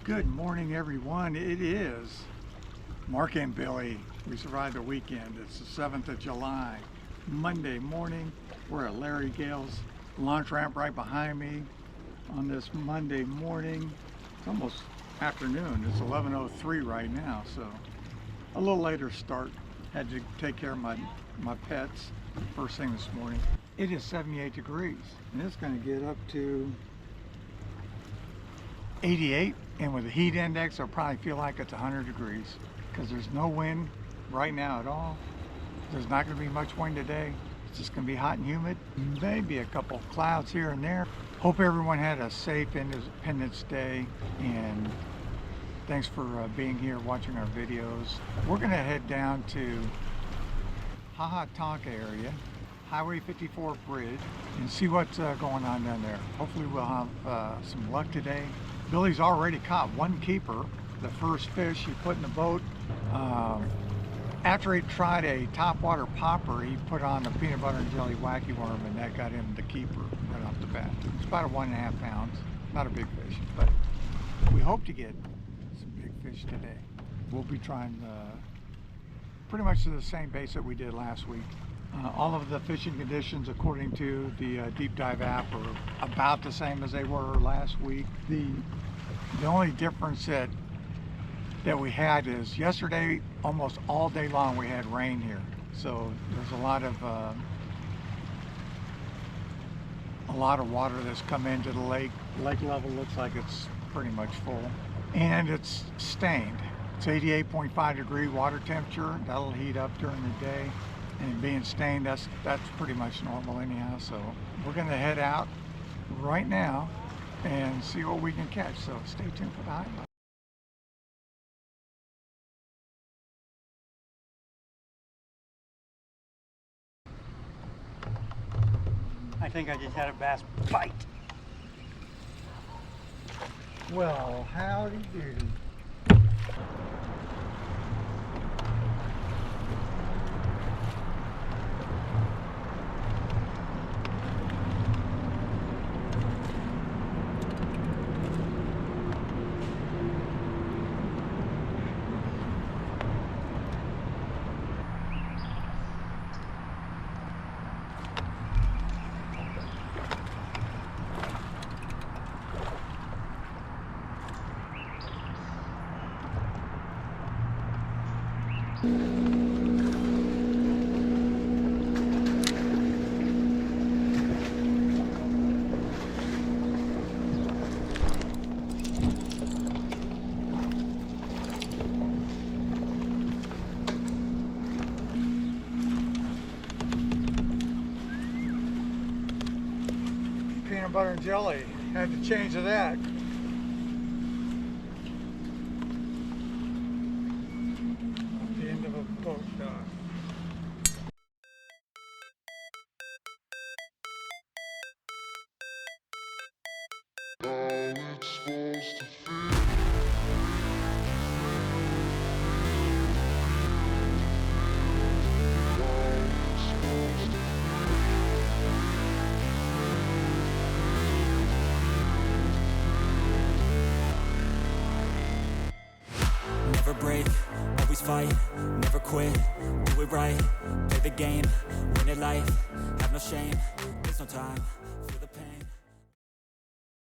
Good morning, everyone. It is Mark and Billy. We survived the weekend. It's the 7th of July, Monday morning. We're at Larry Gale's launch ramp right behind me on this Monday morning. It's almost afternoon. It's 11:03 right now, so a little later start. Had to take care of my pets first thing this morning. It is 78 degrees, and it's going to get up to 88, and with the heat index I'll probably feel like it's 100 degrees because there's no wind right now at all. There's not going to be much wind today. It's just going to be hot and humid. Maybe a couple clouds here and there. Hope everyone had a safe Independence Day, and thanks for being here watching our videos. We're going to head down to Tonka area, Highway 54 bridge, and see what's going on down there. Hopefully we'll have some luck today. Billy's already caught one keeper, the first fish he put in the boat. After he tried a topwater popper, he put on a peanut butter and jelly wacky worm, and that got him the keeper right off the bat. It's about 1.5 pounds. Not a big fish, but we hope to get some big fish today. We'll be trying pretty much the same base that we did last week. All of the fishing conditions, according to the Deep Dive app, are about the same as they were last week. The only difference that we had is yesterday, almost all day long, we had rain here. So there's a lot of water that's come into the lake. Lake level looks like it's pretty much full, and it's stained. It's 88.5 degree water temperature. That'll heat up during the day. And being stained, that's pretty much normal anyhow. So we're going to head out right now and see what we can catch. So stay tuned for the highlight. I think I just had a bass bite. Well, howdy doody. Peanut butter and jelly. Had to change to that. At the end of a boat dock. Never break, always fight, never quit, do it right, play the game, win it life, have no shame, there's no time.